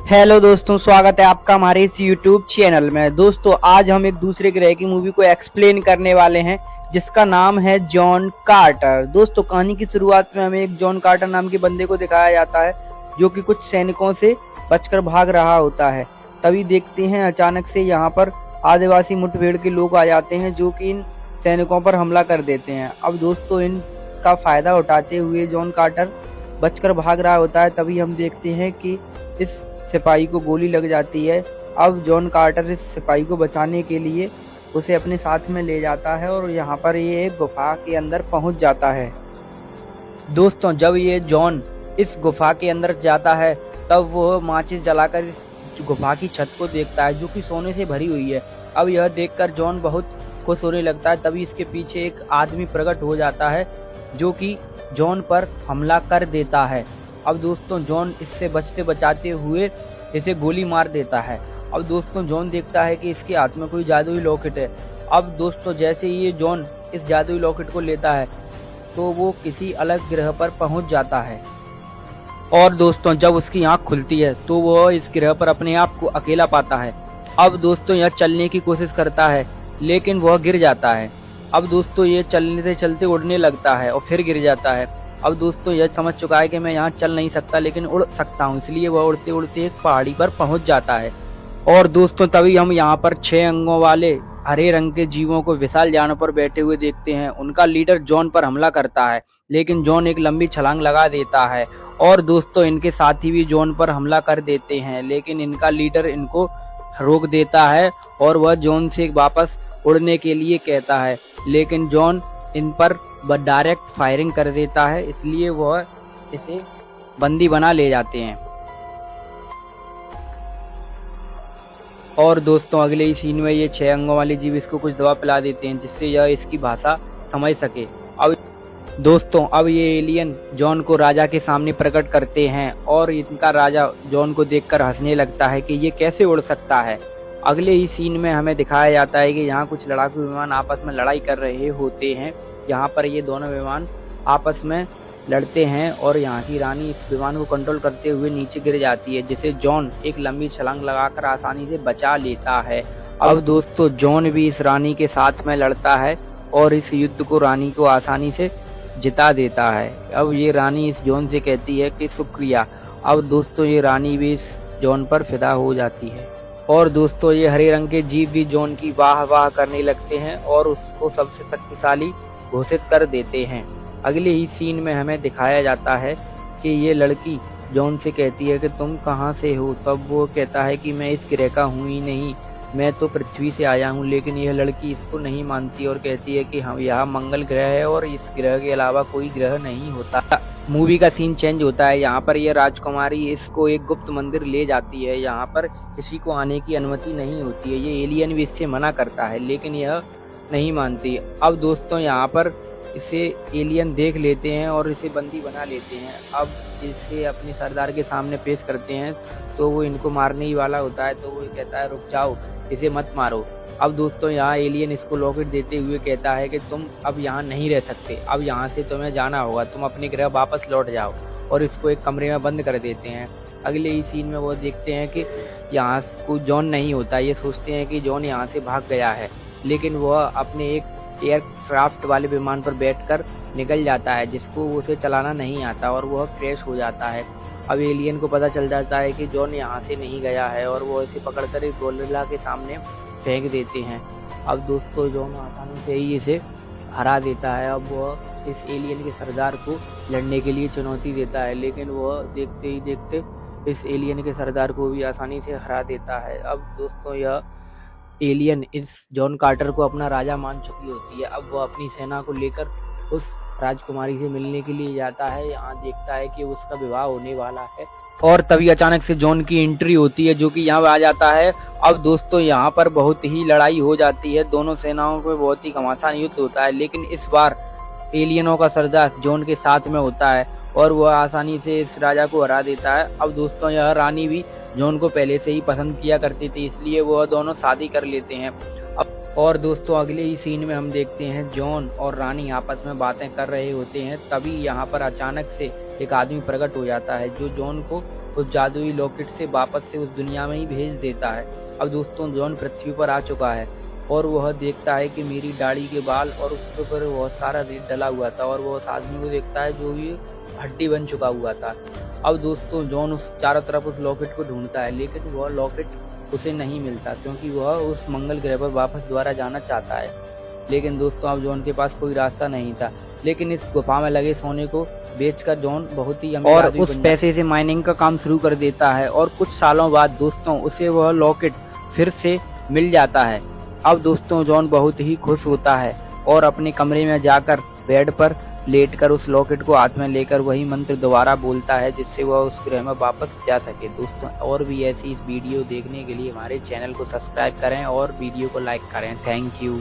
Hello दोस्तों, स्वागत है आपका हमारे इस YouTube चैनल में। दोस्तों, आज हम एक दूसरे ग्रह की मूवी को एक्सप्लेन करने वाले हैं जिसका नाम है जॉन कार्टर। दोस्तों, कहानी की शुरुआत में हमें एक जॉन कार्टर नाम के बंदे को दिखाया जाता है जो कि कुछ सैनिकों से बचकर भाग रहा होता है। तभी देखते हैं अचानक से यहाँ पर आदिवासी मुठभेड़ के लोग आ जाते हैं जो कि इन सैनिकों पर हमला कर देते हैं। अब दोस्तों, इनका फायदा उठाते हुए जॉन कार्टर बचकर भाग रहा होता है। तभी हम देखते हैं कि इस सिपाही को गोली लग जाती है। अब जॉन कार्टर इस सिपाही को बचाने के लिए उसे अपने साथ में ले जाता है और यहाँ पर ये एक गुफा के अंदर पहुंच जाता है। दोस्तों, जब ये जॉन इस गुफा के अंदर जाता है तब वो माचिस जलाकर इस गुफा की छत को देखता है जो कि सोने से भरी हुई है। अब यह देखकर जॉन बहुत खुश होने लगता है। तभी इसके पीछे एक आदमी प्रकट हो जाता है जो कि जॉन पर हमला कर देता है। अब दोस्तों, जॉन इससे बचते बचाते हुए इसे गोली मार देता है। अब दोस्तों, जॉन देखता है कि इसके हाथ में कोई जादुई लॉकेट है। अब दोस्तों, जैसे ही ये जॉन इस जादुई लॉकेट को लेता है तो वो किसी अलग ग्रह पर पहुंच जाता है। और दोस्तों, जब उसकी आंख खुलती है तो वह इस ग्रह पर अपने आप को अकेला पाता है। अब दोस्तों, यह चलने की कोशिश करता है लेकिन वह गिर जाता है। अब दोस्तों, ये चलने से चलते उड़ने लगता है और फिर गिर जाता है। अब दोस्तों, यह समझ चुका है कि मैं यहाँ चल नहीं सकता लेकिन उड़ सकता हूँ, इसलिए वह उड़ते उड़ते एक पहाड़ी पर पहुंच जाता है। और दोस्तों, तभी हम यहाँ पर 6 अंगों वाले हरे रंग के जीवों को विशाल जानों पर बैठे हुए देखते हैं। उनका लीडर जॉन पर हमला करता है लेकिन जॉन एक लंबी छलांग लगा देता है। और दोस्तों, इनके साथी भी जॉन पर हमला कर देते हैं लेकिन इनका लीडर इनको रोक देता है और वह जॉन से वापस उड़ने के लिए कहता है, लेकिन जॉन इन पर डायरेक्ट फायरिंग कर देता है, इसलिए वह इसे बंदी बना ले जाते हैं। और दोस्तों, अगले ही सीन में ये 6 अंगों वाले जीव इसको कुछ दवा पिला देते हैं जिससे यह इसकी भाषा समझ सके। अब दोस्तों, अब ये एलियन जॉन को राजा के सामने प्रकट करते हैं और इनका राजा जॉन को देखकर हंसने लगता है कि ये कैसे उड़ सकता है। अगले ही सीन में हमें दिखाया जाता है कि यहाँ कुछ लड़ाकू विमान आपस में लड़ाई कर रहे होते हैं। यहाँ पर ये दोनों विमान आपस में लड़ते हैं और यहाँ की रानी इस विमान को कंट्रोल करते हुए नीचे गिर जाती है जिसे जॉन एक लंबी छलांग लगाकर आसानी से बचा लेता है। अब दोस्तों, जॉन भी इस रानी के साथ में लड़ता है और इस युद्ध को रानी को आसानी से जिता देता है। अब ये रानी इस जॉन से कहती है कि शुक्रिया। अब दोस्तों, ये रानी भी इस जॉन पर फिदा हो जाती है। और दोस्तों, ये हरे रंग के जीव भी जॉन की वाह वाह करने लगते हैं और उसको सबसे शक्तिशाली घोषित कर देते हैं। अगले ही सीन में हमें दिखाया जाता है कि ये लड़की जॉन से कहती है कि तुम कहाँ से हो। तब वो कहता है कि मैं इस ग्रह का हूँ ही नहीं, मैं तो पृथ्वी से आया हूँ। लेकिन यह लड़की इसको नहीं मानती और कहती है कि हम यहाँ मंगल ग्रह है और इस ग्रह के अलावा कोई ग्रह नहीं होता। मूवी का सीन चेंज होता है। यहाँ पर यह राजकुमारी इसको एक गुप्त मंदिर ले जाती है। यहाँ पर किसी को आने की अनुमति नहीं होती है। ये एलियन भी इससे मना करता है लेकिन यह नहीं मानती। अब दोस्तों, यहाँ पर इसे एलियन देख लेते हैं और इसे बंदी बना लेते हैं। अब इसे अपने सरदार के सामने पेश करते हैं तो वो इनको मारने ही वाला होता है, तो वो कहता है रुक जाओ, इसे मत मारो। अब दोस्तों, यहाँ एलियन इसको लॉकेट देते हुए कहता है कि तुम अब यहाँ नहीं रह सकते, अब यहाँ से तुम्हें जाना होगा, तुम अपने ग्रह वापस लौट जाओ। और इसको एक कमरे में बंद कर देते हैं। अगले ही सीन में वो देखते हैं कि यहाँ को जॉन नहीं होता। ये सोचते हैं कि जॉन यहाँ से भाग गया है लेकिन वह अपने एक एयरक्राफ्ट वाले विमान पर बैठकर निकल जाता है जिसको उसे चलाना नहीं आता और वह क्रैश हो जाता है। अब एलियन को पता चल जाता है कि जॉन यहाँ से नहीं गया है और वो इसे पकड़कर एक गोरिल्ला के सामने फेंक देते हैं। अब दोस्तों, जॉन आसानी से ही इसे हरा देता है। अब वह इस एलियन के सरदार को लड़ने के लिए चुनौती देता है लेकिन वह देखते ही देखते इस एलियन के सरदार को भी आसानी से हरा देता है। अब दोस्तों, यह एलियन इस जॉन कार्टर को अपना राजा मान चुकी होती है। अब वह अपनी सेना को लेकर उस राजकुमारी से मिलने के लिए जाता है। यहाँ देखता है कि उसका विवाह होने वाला है और तभी अचानक से जॉन की एंट्री होती है जो कि यहाँ आ जाता है। अब दोस्तों, यहाँ पर बहुत ही लड़ाई हो जाती है, दोनों सेनाओं पे बहुत ही घमासान युद्ध होता है लेकिन इस बार एलियनों का सरदार जॉन के साथ में होता है और वह आसानी से इस राजा को हरा देता है। अब दोस्तों, यह रानी भी जॉन को पहले से ही पसंद किया करती थी इसलिए वह दोनों शादी कर लेते हैं। और दोस्तों, अगले ही सीन में हम देखते हैं जॉन और रानी आपस में बातें कर रहे होते हैं। तभी यहाँ पर अचानक से एक आदमी प्रकट हो जाता है जो जॉन को उस जादुई लॉकेट से वापस से उस दुनिया में ही भेज देता है। अब दोस्तों जॉन पृथ्वी पर आ चुका है और वह देखता है कि मेरी दाढ़ी के बाल और उसके ऊपर बहुत सारा रेत डला हुआ था और वह उस आदमी को देखता है जो ये हड्डी बन चुका हुआ था। अब दोस्तों जॉन उस चारों तरफ उस लॉकेट को ढूंढता है, लेकिन वह लॉकेट उसे नहीं मिलता क्योंकि वह उस मंगल ग्रह पर वापस दोबारा जाना चाहता है। लेकिन दोस्तों अब जॉन के पास कोई रास्ता नहीं था, लेकिन इस गुफा में लगे सोने को बेचकर जॉन बहुत ही अमीर आदमी उस पैसे से माइनिंग का काम शुरू कर देता है और कुछ सालों बाद दोस्तों उसे वह लॉकेट फिर से मिल जाता है। अब दोस्तों जॉन बहुत ही खुश होता है और अपने कमरे में जाकर बेड पर लेटकर उस लॉकेट को हाथ में लेकर वही मंत्र दोबारा बोलता है जिससे वह उस ग्रह में वापस जा सके। दोस्तों और भी ऐसी इस वीडियो देखने के लिए हमारे चैनल को सब्सक्राइब करें और वीडियो को लाइक करें। Thank you.